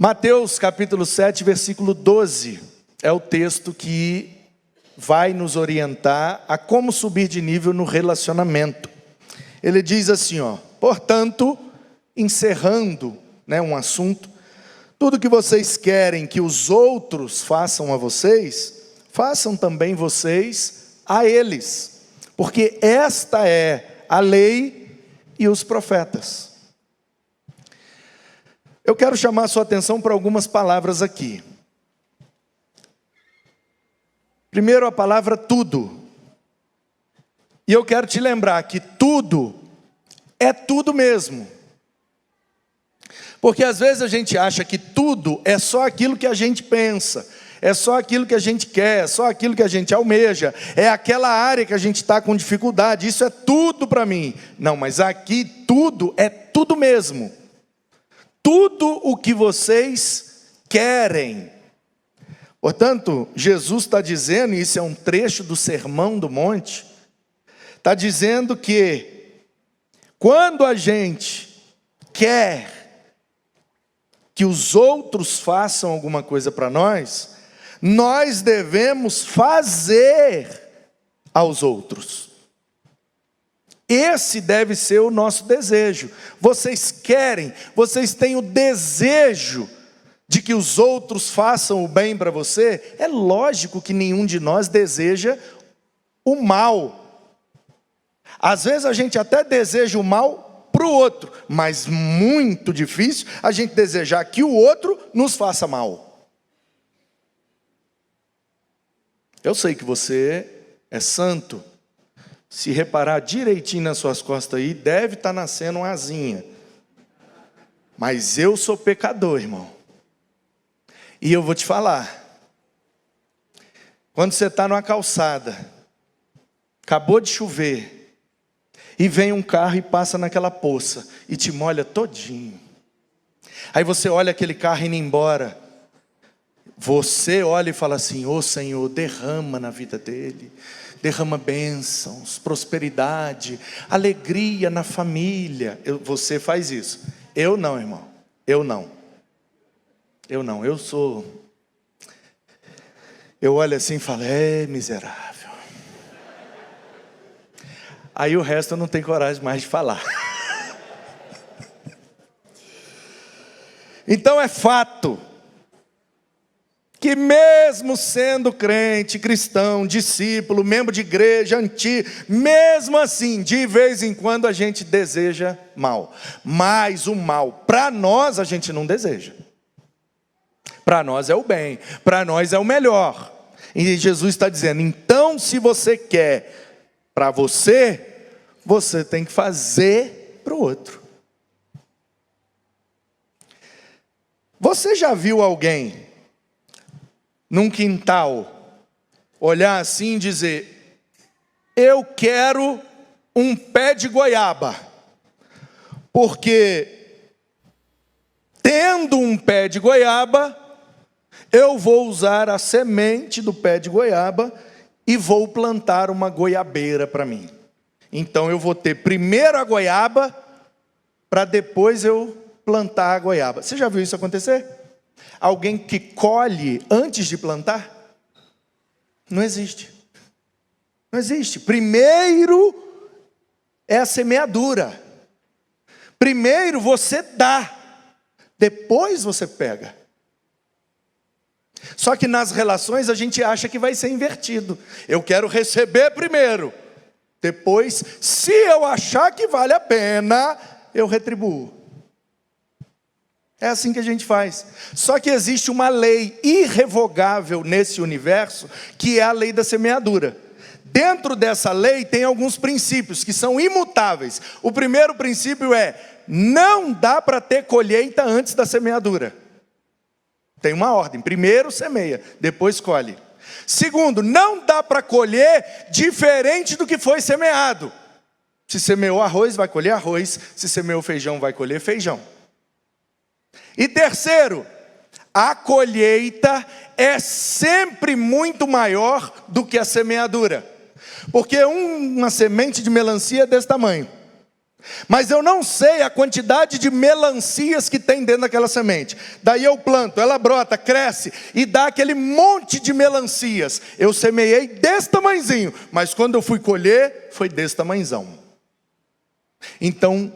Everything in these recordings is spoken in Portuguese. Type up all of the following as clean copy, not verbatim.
Mateus capítulo 7, versículo 12, é o texto que vai nos orientar a como subir de nível no relacionamento. Ele diz assim, portanto, encerrando um assunto, tudo que vocês querem que os outros façam a vocês, façam também vocês a eles, porque esta é a lei e os profetas. Eu quero chamar a sua atenção para algumas palavras aqui. Primeiro, a palavra tudo. E eu quero te lembrar que tudo é tudo mesmo. Porque às vezes a gente acha que tudo é só aquilo que a gente pensa, é só aquilo que a gente quer, é só aquilo que a gente almeja, é aquela área que a gente está com dificuldade, isso é tudo para mim. Não, mas aqui tudo é tudo mesmo. Tudo o que vocês querem. Portanto, Jesus está dizendo, e isso é um trecho do Sermão do Monte, está dizendo que quando a gente quer que os outros façam alguma coisa para nós, nós devemos fazer aos outros. Esse deve ser o nosso desejo. Vocês querem, vocês têm o desejo de que os outros façam o bem para você? É lógico que nenhum de nós deseja o mal. Às vezes a gente até deseja o mal para o outro, mas muito difícil a gente desejar que o outro nos faça mal. Eu sei que você é santo. Se reparar direitinho nas suas costas aí, deve estar nascendo uma asinha. Mas eu sou pecador, irmão. E eu vou te falar. Quando você está numa calçada, acabou de chover, e vem um carro e passa naquela poça, e te molha todinho. Aí você olha aquele carro indo embora. Você olha e fala assim, ô Senhor, derrama na vida dele. Derrama bênçãos, prosperidade, alegria na família. Você faz isso. Eu não, irmão. Eu olho assim e falo, miserável. Aí o resto eu não tenho coragem mais de falar. Então é fato que mesmo sendo crente, cristão, discípulo, membro de igreja, antigo, mesmo assim, de vez em quando a gente deseja mal. Mas o mal, para nós, a gente não deseja. Para nós é o bem, para nós é o melhor. E Jesus está dizendo, então se você quer para você, você tem que fazer para o outro. Você já viu alguém num quintal, olhar assim e dizer, eu quero um pé de goiaba, porque tendo um pé de goiaba, eu vou usar a semente do pé de goiaba e vou plantar uma goiabeira para mim. Então eu vou ter primeiro a goiaba, para depois eu plantar a goiaba. Você já viu isso acontecer? Alguém que colhe antes de plantar? Não existe. Não existe. Primeiro é a semeadura. Primeiro você dá, depois você pega. Só que nas relações a gente acha que vai ser invertido. Eu quero receber primeiro, depois, se eu achar que vale a pena, eu retribuo. É assim que a gente faz. Só que existe uma lei irrevogável nesse universo, que é a lei da semeadura. Dentro dessa lei tem alguns princípios que são imutáveis. O primeiro princípio é, não dá para ter colheita antes da semeadura. Tem uma ordem, primeiro semeia, depois colhe. Segundo, não dá para colher diferente do que foi semeado. Se semeou arroz, vai colher arroz. Se semeou feijão, vai colher feijão. E terceiro, a colheita é sempre muito maior do que a semeadura. Porque uma semente de melancia é desse tamanho. Mas eu não sei a quantidade de melancias que tem dentro daquela semente. Daí eu planto, ela brota, cresce e dá aquele monte de melancias. Eu semeei desse tamanhozinho, mas quando eu fui colher, foi desse tamanhozão. Então,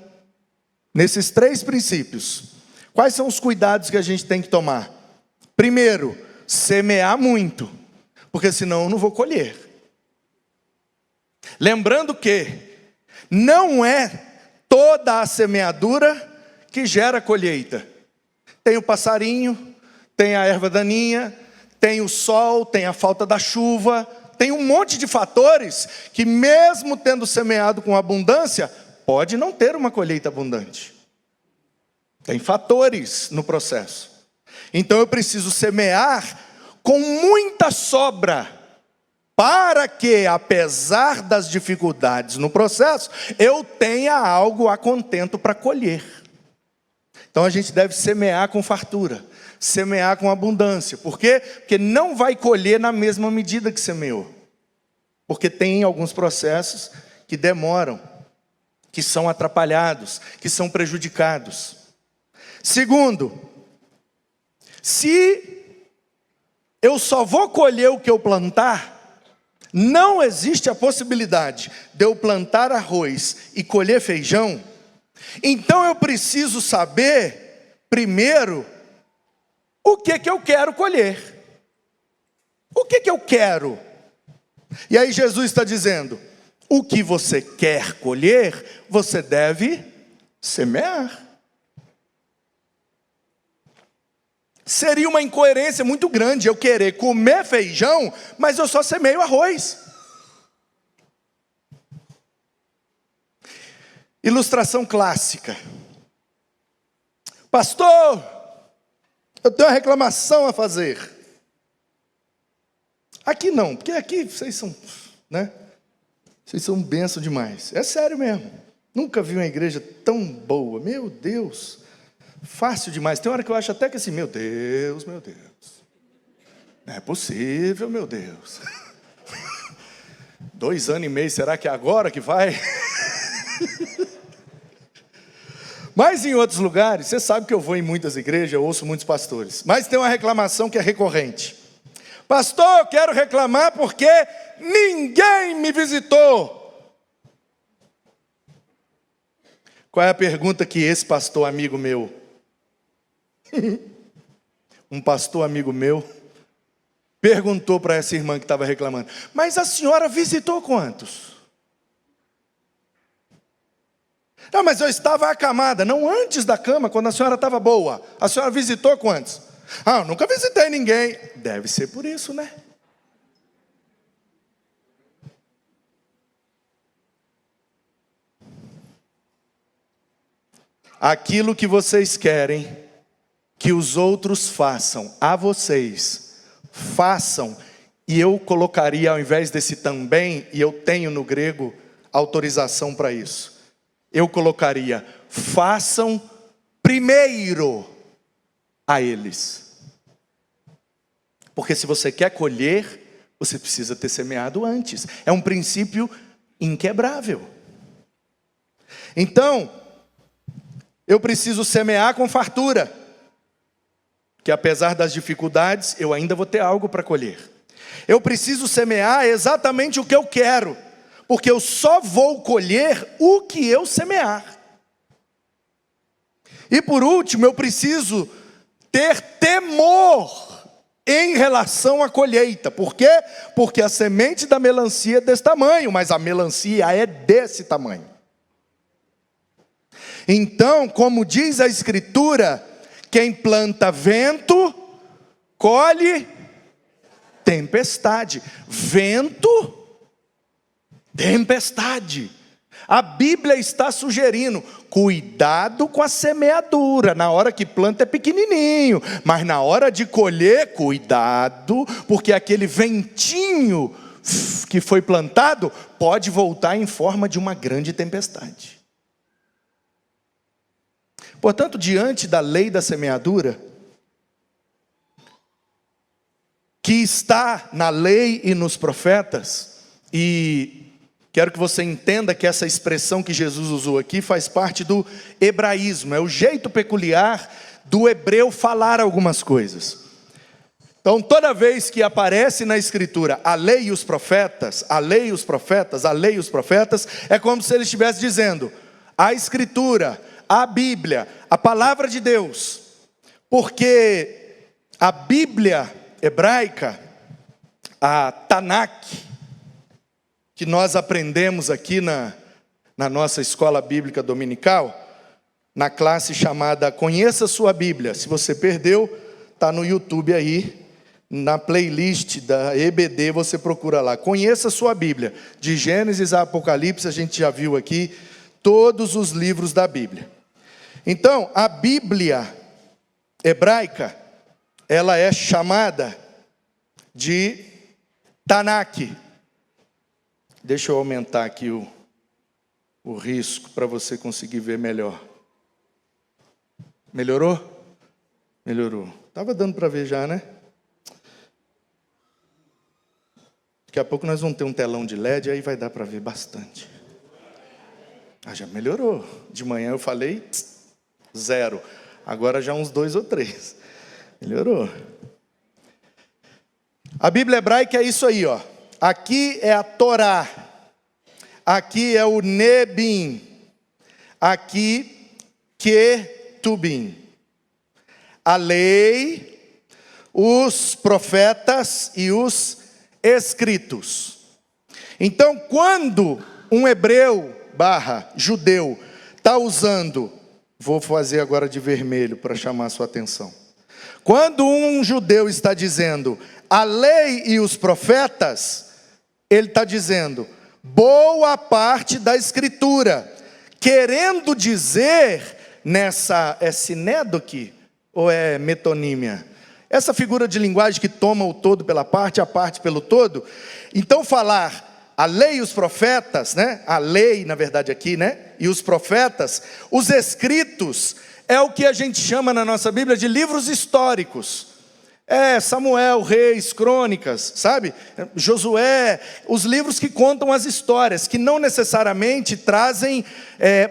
nesses 3 princípios, quais são os cuidados que a gente tem que tomar? Primeiro, semear muito, porque senão eu não vou colher. Lembrando que não é toda a semeadura que gera colheita. Tem o passarinho, tem a erva daninha, tem o sol, tem a falta da chuva, tem um monte de fatores que mesmo tendo semeado com abundância, pode não ter uma colheita abundante. Tem fatores no processo. Então eu preciso semear com muita sobra, para que, apesar das dificuldades no processo, eu tenha algo a contento para colher. Então a gente deve semear com fartura, semear com abundância. Por quê? Porque não vai colher na mesma medida que semeou. Porque tem alguns processos que demoram, que são atrapalhados, que são prejudicados. Segundo, se eu só vou colher o que eu plantar, não existe a possibilidade de eu plantar arroz e colher feijão. Então eu preciso saber, primeiro, o que eu quero colher. O que eu quero? E aí Jesus está dizendo, o que você quer colher, você deve semear. Seria uma incoerência muito grande eu querer comer feijão, mas eu só semeio arroz. Ilustração clássica. Pastor, eu tenho uma reclamação a fazer. Aqui não, porque aqui vocês são, né? Vocês são bênção demais. É sério mesmo. Nunca vi uma igreja tão boa. Meu Deus. Fácil demais. Tem hora que eu acho até que assim, meu Deus. Não é possível, meu Deus. 2 anos e meio, será que é agora que vai? Mas em outros lugares, você sabe que eu vou em muitas igrejas, eu ouço muitos pastores. Mas tem uma reclamação que é recorrente. Pastor, eu quero reclamar porque ninguém me visitou. Qual é a pergunta que esse pastor amigo meu, um pastor amigo meu, perguntou para essa irmã que estava reclamando, mas a senhora visitou quantos? Não, mas eu estava acamada. Não, antes da cama, quando a senhora estava boa, a senhora visitou quantos? Ah, eu nunca visitei ninguém. Deve ser por isso, né? Aquilo que vocês querem que os outros façam a vocês, façam, e eu colocaria ao invés desse também, e eu tenho no grego autorização para isso, eu colocaria, façam primeiro a eles. Porque se você quer colher, você precisa ter semeado antes. É um princípio inquebrável. Então, eu preciso semear com fartura, que apesar das dificuldades, eu ainda vou ter algo para colher. Eu preciso semear exatamente o que eu quero, porque eu só vou colher o que eu semear. E por último, eu preciso ter temor em relação à colheita. Por quê? Porque a semente da melancia é desse tamanho, mas a melancia é desse tamanho. Então, como diz a Escritura, quem planta vento, colhe tempestade. Vento, tempestade. A Bíblia está sugerindo, cuidado com a semeadura. Na hora que planta é pequenininho, mas na hora de colher, cuidado, porque aquele ventinho que foi plantado pode voltar em forma de uma grande tempestade. Portanto, diante da lei da semeadura, que está na lei e nos profetas, e Quero que você entenda que essa expressão que Jesus usou aqui faz parte do hebraísmo, é o jeito peculiar do hebreu falar algumas coisas. Então, toda vez que aparece na Escritura a lei e os profetas, a lei e os profetas, a lei e os profetas, é como se ele estivesse dizendo: a Escritura, a Bíblia, a palavra de Deus. Porque a Bíblia hebraica, a Tanakh, que nós aprendemos aqui na nossa escola bíblica dominical, na classe chamada Conheça Sua Bíblia. Se você perdeu, está no YouTube aí, na playlist da EBD, você procura lá, Conheça Sua Bíblia, de Gênesis a Apocalipse. A gente já viu aqui todos os livros da Bíblia. Então, a Bíblia hebraica, ela é chamada de Tanakh. Deixa eu aumentar aqui o risco para você conseguir ver melhor. Melhorou? Melhorou. Estava dando para ver já, né? Daqui a pouco nós vamos ter um telão de LED, aí vai dar para ver bastante. Já melhorou. De manhã eu falei 0. Agora já uns 2 ou 3. Melhorou. A Bíblia hebraica é isso aí, ó. Aqui é a Torá. Aqui é o Nebim. Aqui, Ketubim. A lei, os profetas e os escritos. Então, quando um hebreu / judeu está usando, vou fazer agora de vermelho para chamar a sua atenção. Quando um judeu está dizendo a lei e os profetas, ele está dizendo boa parte da escritura, querendo dizer nessa, é sinédoque ou é metonímia? Essa figura de linguagem que toma o todo pela parte, a parte pelo todo. Então falar a lei e os profetas, né? A lei, na verdade aqui, né? E os profetas, os escritos, é o que a gente chama na nossa Bíblia de livros históricos. Samuel, Reis, Crônicas, sabe? Josué, os livros que contam as histórias, que não necessariamente trazem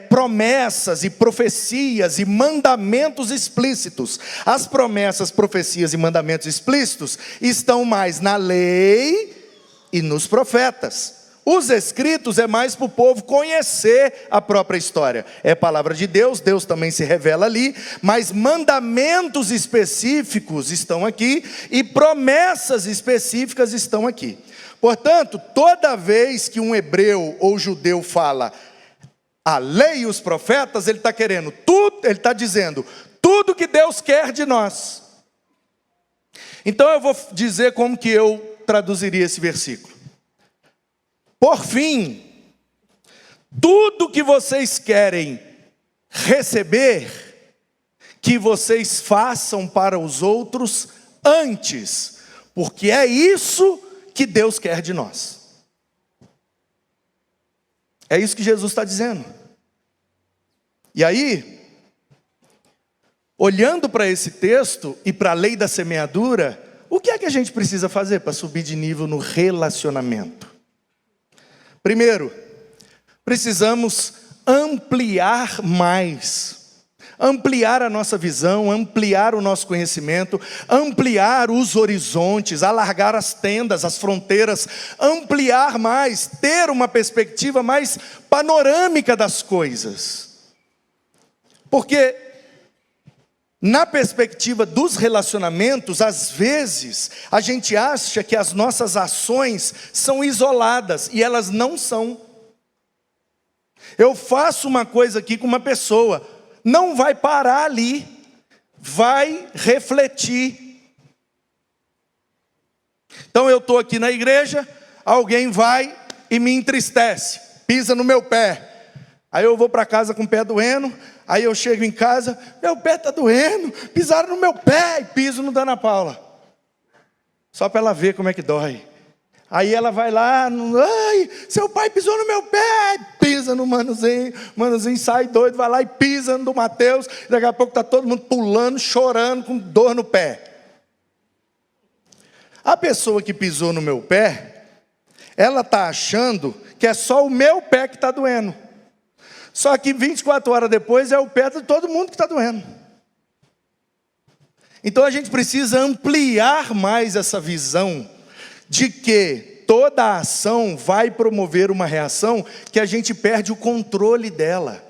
promessas e profecias e mandamentos explícitos. As promessas, profecias e mandamentos explícitos estão mais na lei e nos profetas. Os escritos é mais para o povo conhecer a própria história. É palavra de Deus, Deus também se revela ali, mas mandamentos específicos estão aqui e promessas específicas estão aqui. Portanto, toda vez que um hebreu ou judeu fala a lei e os profetas, ele está querendo tudo, ele está dizendo tudo que Deus quer de nós. Então eu vou dizer como que eu traduziria esse versículo. Por fim, tudo que vocês querem receber, que vocês façam para os outros antes, porque é isso que Deus quer de nós. É isso que Jesus está dizendo. E aí, olhando para esse texto e para a lei da semeadura, o que é que a gente precisa fazer para subir de nível no relacionamento? Primeiro, precisamos ampliar mais, ampliar a nossa visão, ampliar o nosso conhecimento, ampliar os horizontes, alargar as tendas, as fronteiras, ampliar mais, ter uma perspectiva mais panorâmica das coisas. Porque na perspectiva dos relacionamentos, às vezes, a gente acha que as nossas ações são isoladas, e elas não são. Eu faço uma coisa aqui com uma pessoa, não vai parar ali, vai refletir. Então eu estou aqui na igreja, alguém vai e me entristece, pisa no meu pé. Aí eu vou para casa com o pé doendo. Aí eu chego em casa, meu pé está doendo, pisaram no meu pé, e piso no da Ana Paula. Só para ela ver como é que dói. Aí ela vai lá, ai, seu pai pisou no meu pé, pisa no Manuzinho, Manuzinho sai doido, vai lá e pisa no do Mateus, daqui a pouco está todo mundo pulando, chorando, com dor no pé. A pessoa que pisou no meu pé, ela está achando que é só o meu pé que está doendo. Só que 24 horas depois é o pé de todo mundo que está doendo. Então a gente precisa ampliar mais essa visão de que toda ação vai promover uma reação que a gente perde o controle dela.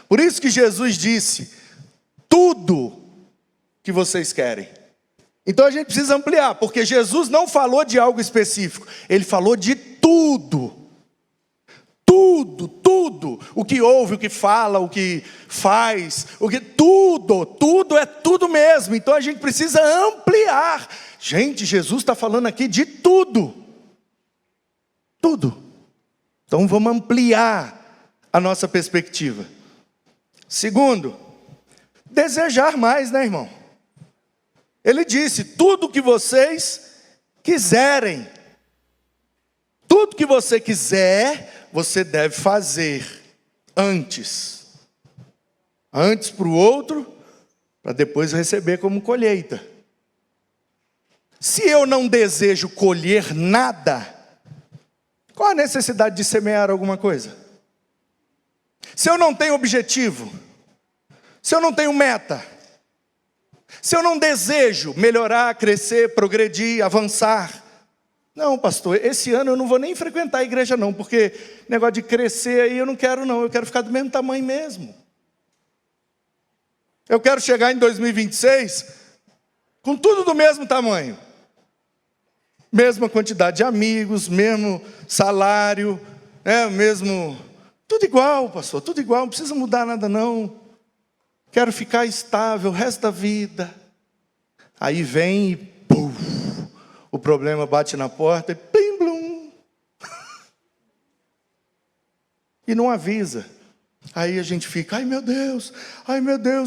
Por isso que Jesus disse: tudo que vocês querem. Então a gente precisa ampliar, porque Jesus não falou de algo específico, ele falou de tudo. Tudo, o que ouve, o que fala, o que faz, tudo é tudo mesmo. Então a gente precisa ampliar. Gente, Jesus está falando aqui de tudo. Então vamos ampliar a nossa perspectiva. Segundo, desejar mais, né, irmão? Ele disse: tudo que vocês quiserem. Tudo que você quiser, você deve fazer antes. Antes para o outro, para depois receber como colheita. Se eu não desejo colher nada, qual a necessidade de semear alguma coisa? Se eu não tenho objetivo, se eu não tenho meta, se eu não desejo melhorar, crescer, progredir, avançar, não, pastor, esse ano eu não vou nem frequentar a igreja não, porque negócio de crescer aí eu não quero não, eu quero ficar do mesmo tamanho mesmo. Eu quero chegar em 2026 com tudo do mesmo tamanho. Mesma quantidade de amigos, mesmo salário, mesmo... Tudo igual, pastor, tudo igual, não precisa mudar nada não. Quero ficar estável o resto da vida. Aí vem e puf, o problema bate na porta e pim, blum. E não avisa. Aí a gente fica: ai meu Deus,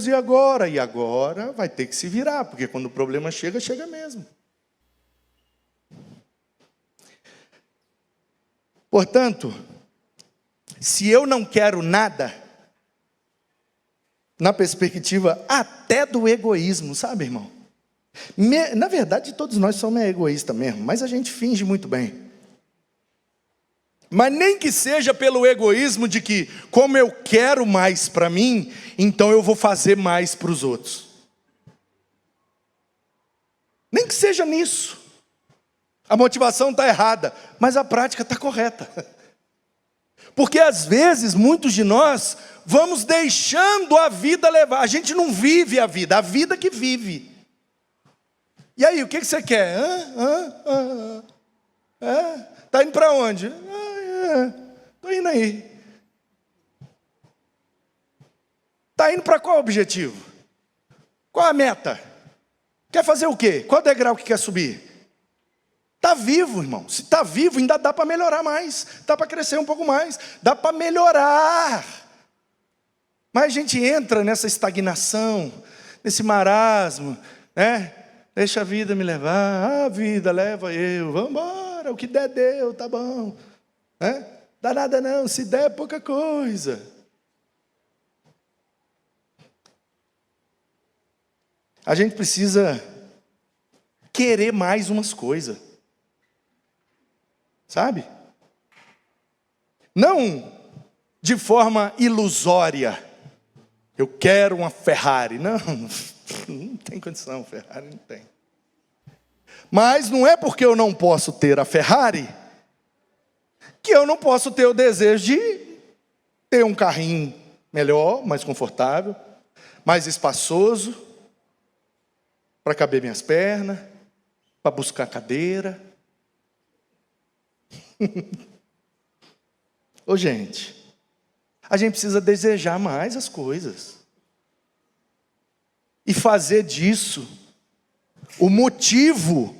e agora? E agora vai ter que se virar, porque quando o problema chega, chega mesmo. Portanto, se eu não quero nada, na perspectiva até do egoísmo, sabe, irmão? Na verdade, todos nós somos egoístas mesmo, mas a gente finge muito bem. Mas nem que seja pelo egoísmo de que, como eu quero mais para mim, então eu vou fazer mais para os outros. Nem que seja nisso. A motivação está errada, mas a prática está correta. Porque às vezes, muitos de nós vamos deixando a vida levar. A gente não vive a vida que vive. E aí, o que você quer? Está indo para onde? Estou indo aí. Está indo para qual objetivo? Qual a meta? Quer fazer o quê? Qual degrau que quer subir? Está vivo, irmão. Se está vivo, ainda dá para melhorar mais. Dá para crescer um pouco mais. Dá para melhorar. Mas a gente entra nessa estagnação, nesse marasmo, né? Deixa a vida me levar. A vida leva eu. Vamos embora. O que der, deu. Tá bom. Dá nada não. Se der, é pouca coisa. A gente precisa querer mais umas coisas. Sabe? Não de forma ilusória. Eu quero uma Ferrari. Não tem condição, Ferrari não tem. Mas não é porque eu não posso ter a Ferrari que eu não posso ter o desejo de ter um carrinho melhor, mais confortável, mais espaçoso, para caber minhas pernas, para buscar cadeira. Ô gente, a gente precisa desejar mais as coisas e fazer disso o motivo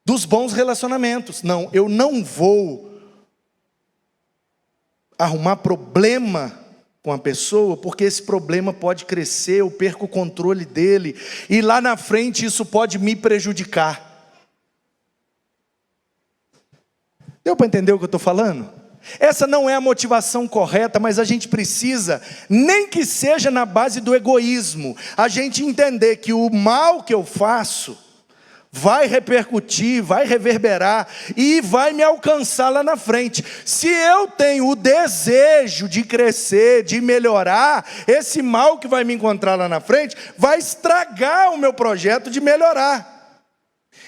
dos bons relacionamentos. Não, eu não vou arrumar problema com a pessoa, porque esse problema pode crescer, eu perco o controle dele, e lá na frente isso pode me prejudicar. Deu para entender o que eu estou falando? Essa não é a motivação correta, mas a gente precisa, nem que seja na base do egoísmo, a gente entender que o mal que eu faço vai repercutir, vai reverberar e vai me alcançar lá na frente. Se eu tenho o desejo de crescer, de melhorar, esse mal que vai me encontrar lá na frente vai estragar o meu projeto de melhorar.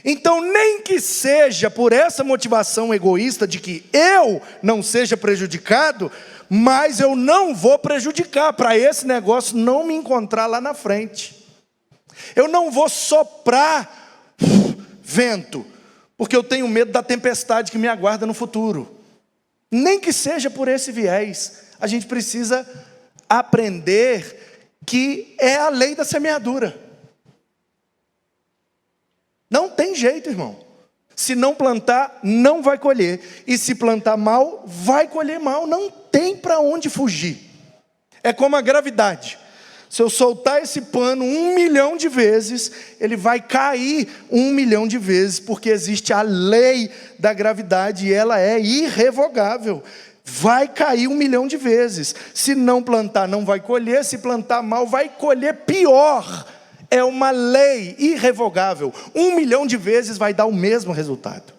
Então, nem que seja por essa motivação egoísta de que eu não seja prejudicado, mas eu não vou prejudicar para esse negócio não me encontrar lá na frente. Eu não vou soprar vento, porque eu tenho medo da tempestade que me aguarda no futuro. Nem que seja por esse viés, a gente precisa aprender que é a lei da semeadura. Não tem jeito, irmão. Se não plantar, não vai colher. E se plantar mal, vai colher mal. Não tem para onde fugir. É como a gravidade. Se eu soltar esse pano 1 milhão de vezes, ele vai cair 1 milhão de vezes, porque existe a lei da gravidade e ela é irrevogável. Vai cair 1 milhão de vezes. Se não plantar, não vai colher. Se plantar mal, vai colher pior. É uma lei irrevogável. 1 milhão de vezes vai dar o mesmo resultado.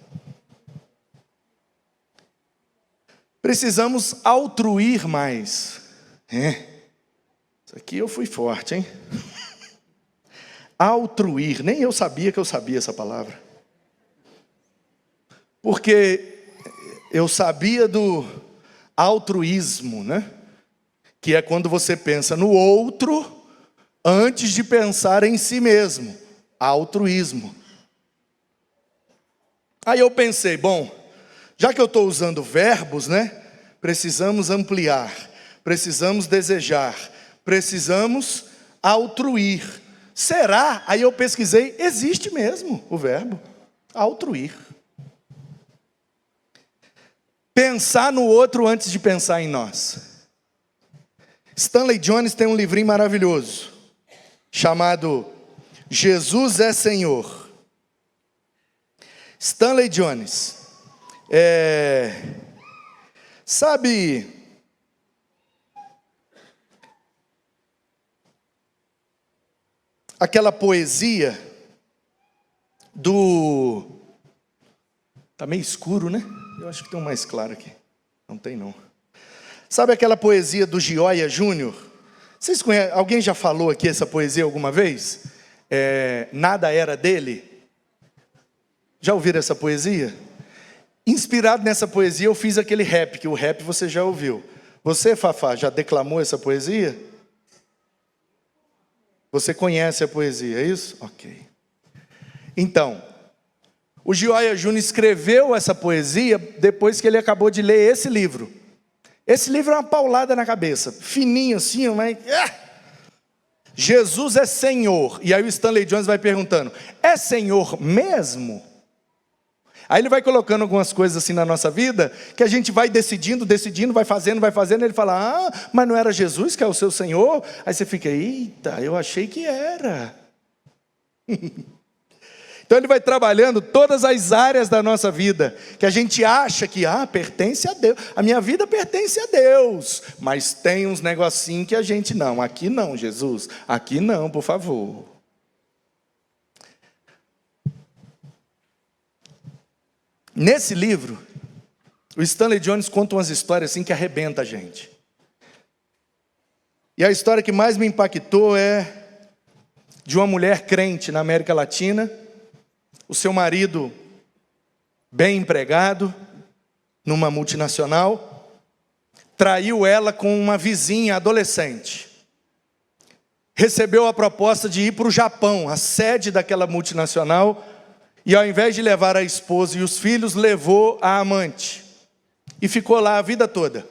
Precisamos altruir mais. Isso aqui eu fui forte, hein? Altruir. Nem eu sabia que eu sabia essa palavra. Porque eu sabia do altruísmo, né? Que é quando você pensa no outro antes de pensar em si mesmo. Altruísmo. Aí eu pensei, bom, já que eu estou usando verbos, né? Precisamos ampliar, precisamos desejar, precisamos altruir. Será? Aí eu pesquisei, existe mesmo o verbo altruir. Pensar no outro antes de pensar em nós. Stanley Jones tem um livrinho maravilhoso chamado Jesus é Senhor. Stanley Jones. Sabe, aquela poesia do... Está meio escuro, né? Eu acho que tem um mais claro aqui. Não tem não. Sabe aquela poesia do Gioia Júnior? Vocês conhecem? Alguém já falou aqui essa poesia alguma vez? Nada era dele. Já ouviram essa poesia? Inspirado nessa poesia eu fiz aquele rap, que o rap você já ouviu. Você, Fafá, já declamou essa poesia? Você conhece a poesia, é isso? Ok. Então, o Gioia Júnior escreveu essa poesia depois que ele acabou de ler esse livro. Esse livro é uma paulada na cabeça, fininho assim, mas... Jesus é Senhor. E aí o Stanley Jones vai perguntando, é Senhor mesmo? Aí ele vai colocando algumas coisas assim na nossa vida, que a gente vai decidindo, vai fazendo, e ele fala, mas não era Jesus que é o seu Senhor? Aí você fica, eita, eu achei que era. Então ele vai trabalhando todas as áreas da nossa vida, que a gente acha que, pertence a Deus, a minha vida pertence a Deus, mas tem uns negocinhos que a gente não, aqui não, Jesus, aqui não, por favor. Nesse livro, o Stanley Jones conta umas histórias assim que arrebenta a gente. E a história que mais me impactou é de uma mulher crente na América Latina. O seu marido, bem empregado, numa multinacional, traiu ela com uma vizinha adolescente. Recebeu a proposta de ir para o Japão, a sede daquela multinacional, e ao invés de levar a esposa e os filhos, levou a amante. E ficou lá a vida toda.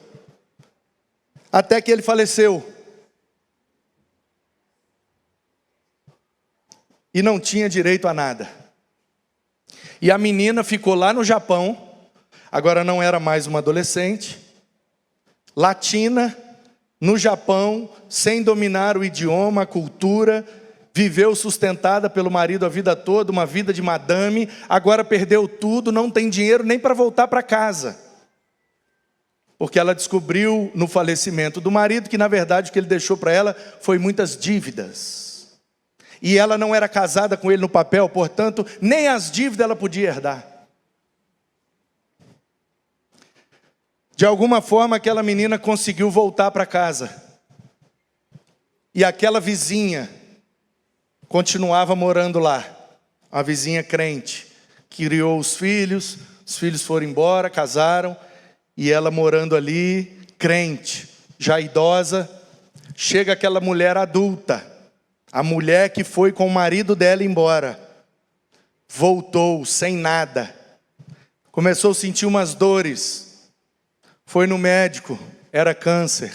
Até que ele faleceu. E não tinha direito a nada. E a menina ficou lá no Japão, agora não era mais uma adolescente, latina, no Japão, sem dominar o idioma, a cultura, viveu sustentada pelo marido a vida toda, uma vida de madame, agora perdeu tudo, não tem dinheiro nem para voltar para casa. Porque ela descobriu no falecimento do marido que na verdade o que ele deixou para ela foi muitas dívidas. E ela não era casada com ele no papel, portanto, nem as dívidas ela podia herdar. De alguma forma, aquela menina conseguiu voltar para casa. E aquela vizinha continuava morando lá. A vizinha crente, que criou os filhos foram embora, casaram, e ela morando ali, crente, já idosa. Chega aquela mulher adulta, a mulher que foi com o marido dela embora, voltou sem nada, começou a sentir umas dores, foi no médico, era câncer.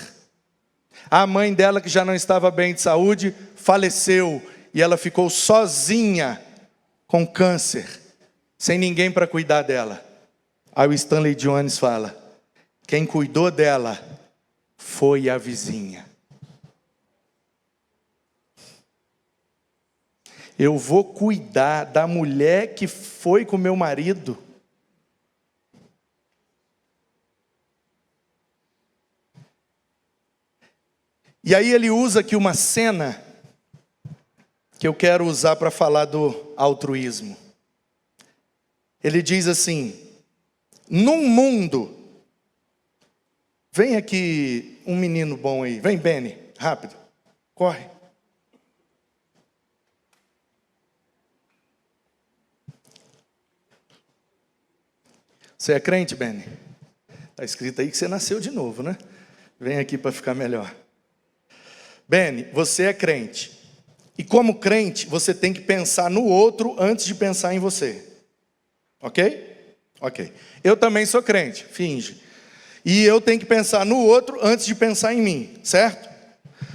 A mãe dela, que já não estava bem de saúde, faleceu, e ela ficou sozinha com câncer, sem ninguém para cuidar dela. Aí o Stanley Jones fala: quem cuidou dela foi a vizinha. Eu vou cuidar da mulher que foi com meu marido. E aí ele usa aqui uma cena que eu quero usar para falar do altruísmo. Ele diz assim: num mundo... Vem aqui um menino bom aí. Vem, Benny, rápido. Corre. Você é crente, Benny? Está escrito aí que você nasceu de novo, né? Vem aqui para ficar melhor. Benny, você é crente. E como crente, você tem que pensar no outro antes de pensar em você. Ok? Ok. Eu também sou crente, finge. E eu tenho que pensar no outro antes de pensar em mim, certo?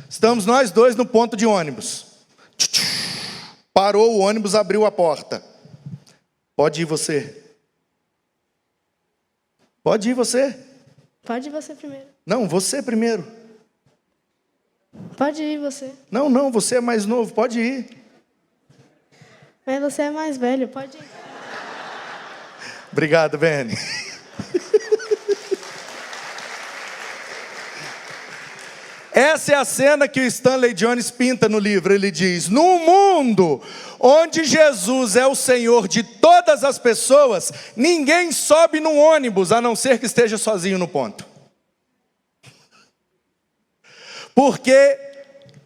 Estamos nós dois no ponto de ônibus. Parou o ônibus, abriu a porta. Pode ir você. Pode ir você. Pode ir você primeiro. Não, você primeiro. Pode ir você. Não, você é mais novo, pode ir. Mas você é mais velho, pode ir. Obrigado, Benny. Essa é a cena que o Stanley Jones pinta no livro. Ele diz: num mundo onde Jesus é o Senhor de todas as pessoas, ninguém sobe num ônibus, a não ser que esteja sozinho no ponto. Porque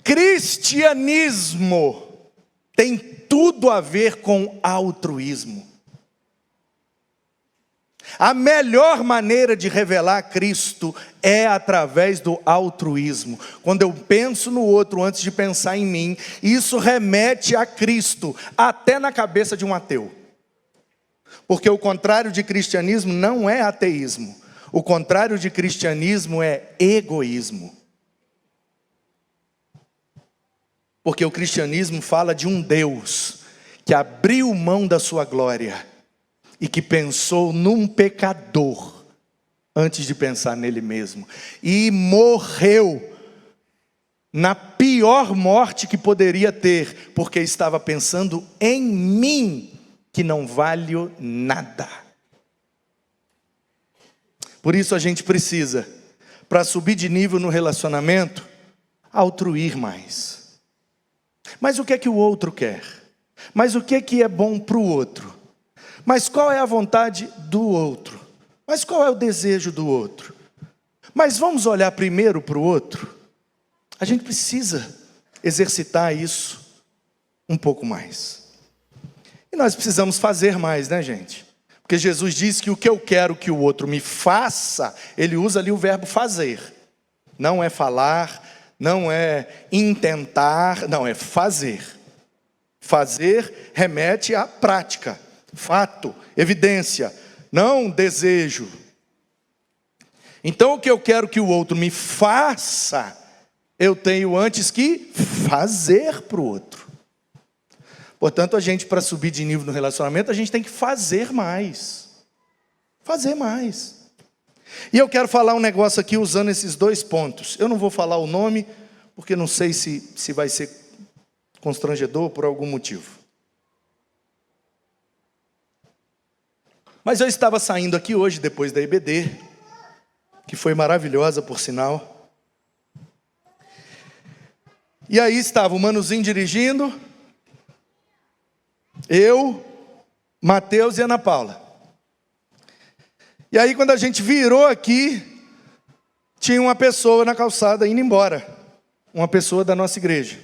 cristianismo tem tudo a ver com altruísmo. A melhor maneira de revelar Cristo é através do altruísmo. Quando eu penso no outro antes de pensar em mim, isso remete a Cristo, até na cabeça de um ateu. Porque o contrário de cristianismo não é ateísmo. O contrário de cristianismo é egoísmo. Porque o cristianismo fala de um Deus que abriu mão da sua glória e que pensou num pecador antes de pensar nele mesmo, e morreu na pior morte que poderia ter, porque estava pensando em mim, que não valho nada. Por isso a gente precisa, para subir de nível no relacionamento, altruir mais. Mas o que é que o outro quer? Mas o que é bom para o outro? Mas qual é a vontade do outro? Mas qual é o desejo do outro? Mas vamos olhar primeiro para o outro? A gente precisa exercitar isso um pouco mais. E nós precisamos fazer mais, né, gente? Porque Jesus diz que o que eu quero que o outro me faça, ele usa ali o verbo fazer. Não é falar, não é intentar, não, é fazer. Fazer remete à prática. Fato, evidência, não desejo. Então o que eu quero que o outro me faça, eu tenho antes que fazer para o outro. Portanto, a gente, para subir de nível no relacionamento, a gente tem que fazer mais. Fazer mais. E eu quero falar um negócio aqui usando esses dois pontos. Eu não vou falar o nome, porque não sei se vai ser constrangedor por algum motivo. Mas eu estava saindo aqui hoje, depois da EBD, que foi maravilhosa, por sinal. E aí estava o Manuzinho dirigindo, Eu, Mateus e Ana Paula. E aí quando a gente virou aqui, tinha uma pessoa na calçada indo embora. Uma pessoa da nossa igreja.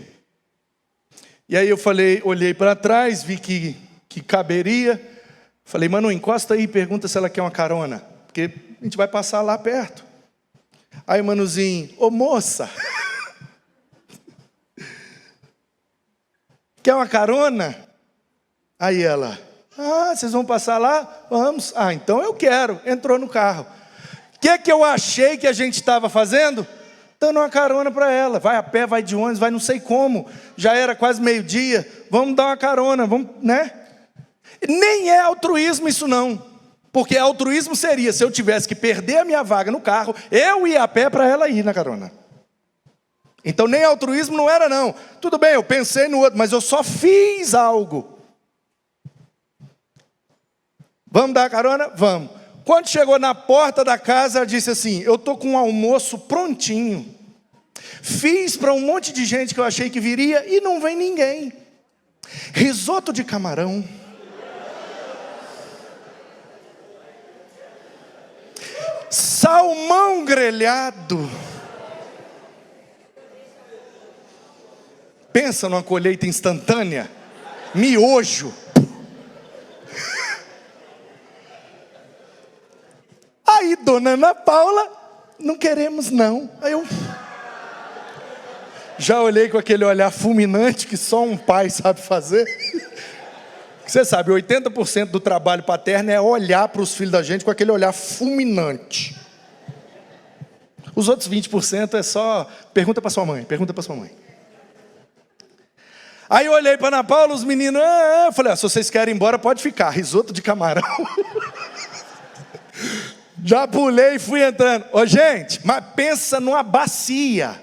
E aí eu falei, olhei para trás, vi que caberia. Falei, mano, encosta aí e pergunta se ela quer uma carona. Porque a gente vai passar lá perto. Aí o manuzinho, ô moça, quer uma carona? Aí ela, vocês vão passar lá? Vamos. Então eu quero. Entrou no carro. O que eu achei que a gente estava fazendo? Dando uma carona para ela. Vai a pé, vai de ônibus, vai não sei como. Já era quase meio-dia. Vamos dar uma carona, vamos, né? Nem é altruísmo isso não. Porque altruísmo seria, se eu tivesse que perder a minha vaga no carro, eu ia a pé para ela ir na carona. Então nem altruísmo não era não. Tudo bem, eu pensei no outro, mas eu só fiz algo. Vamos dar a carona? Vamos. Quando chegou na porta da casa, ela disse assim, eu estou com um almoço prontinho. Fiz para um monte de gente que eu achei que viria e não vem ninguém. Risoto de camarão. Salmão grelhado. Pensa numa colheita instantânea. Miojo. Aí, dona Ana Paula, não queremos não. Aí eu já olhei com aquele olhar fulminante que só um pai sabe fazer. Você sabe, 80% do trabalho paterno é olhar para os filhos da gente com aquele olhar fulminante. Os outros 20% é só, pergunta para sua mãe, pergunta para sua mãe. Aí eu olhei para Ana Paula, os meninos, eu falei, se vocês querem ir embora, pode ficar, risoto de camarão. Já pulei e fui entrando. Ô gente, mas pensa numa bacia.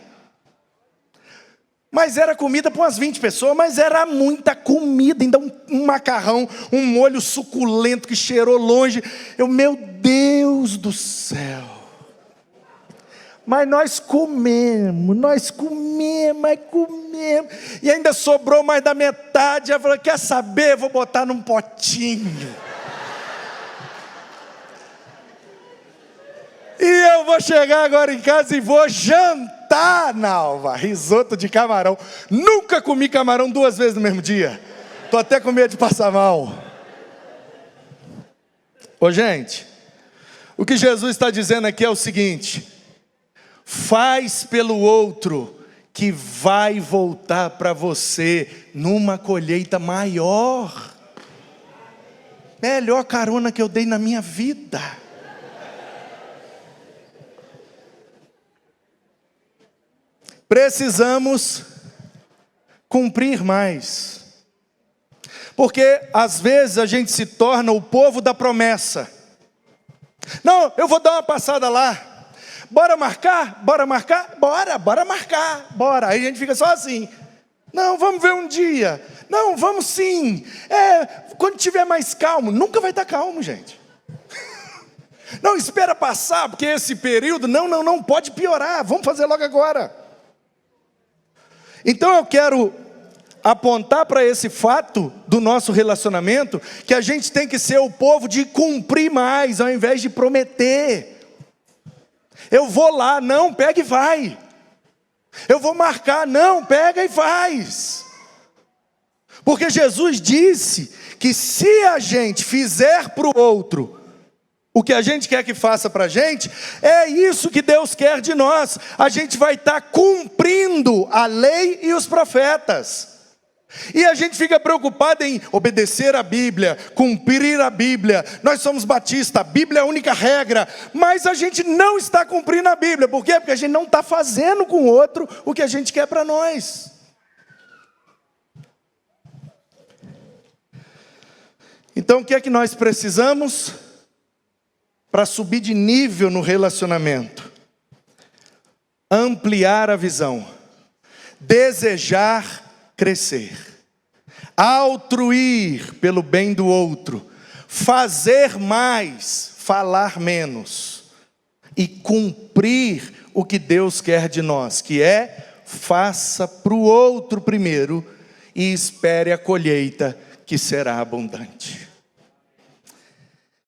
Mas era comida para umas 20 pessoas, mas era muita comida, ainda um macarrão, um molho suculento que cheirou longe. Meu Deus do céu. Mas nós comemos. E ainda sobrou mais da metade. Eu falei, quer saber? Vou botar num potinho. E eu vou chegar agora em casa e vou jantar, Nalva, risoto de camarão. Nunca comi camarão 2 vezes no mesmo dia. Estou até com medo de passar mal. Ô gente, o que Jesus está dizendo aqui é o seguinte: faz pelo outro que vai voltar para você numa colheita maior. Melhor carona que eu dei na minha vida. Precisamos cumprir mais. Porque às vezes a gente se torna o povo da promessa. Não, eu vou dar uma passada lá. Bora marcar? Bora marcar? Bora marcar. Bora. Aí a gente fica só assim. Não, vamos ver um dia. Não, vamos sim. Quando tiver mais calmo. Nunca vai estar calmo, gente. Não, espera passar, porque esse período, não pode piorar. Vamos fazer logo agora. Então eu quero apontar para esse fato do nosso relacionamento, que a gente tem que ser o povo de cumprir mais, ao invés de prometer. Eu vou lá, não, pega e vai. Eu vou marcar, não, pega e faz. Porque Jesus disse que se a gente fizer para o outro o que a gente quer que faça para a gente, é isso que Deus quer de nós. A gente vai estar cumprindo a lei e os profetas. E a gente fica preocupado em obedecer a Bíblia, cumprir a Bíblia. Nós somos batistas, a Bíblia é a única regra. Mas a gente não está cumprindo a Bíblia. Por quê? Porque a gente não está fazendo com o outro o que a gente quer para nós. Então o que é que nós precisamos para subir de nível no relacionamento? Ampliar a visão, desejar crescer, altruir pelo bem do outro, fazer mais, falar menos e cumprir o que Deus quer de nós, que é faça para o outro primeiro e espere a colheita que será abundante.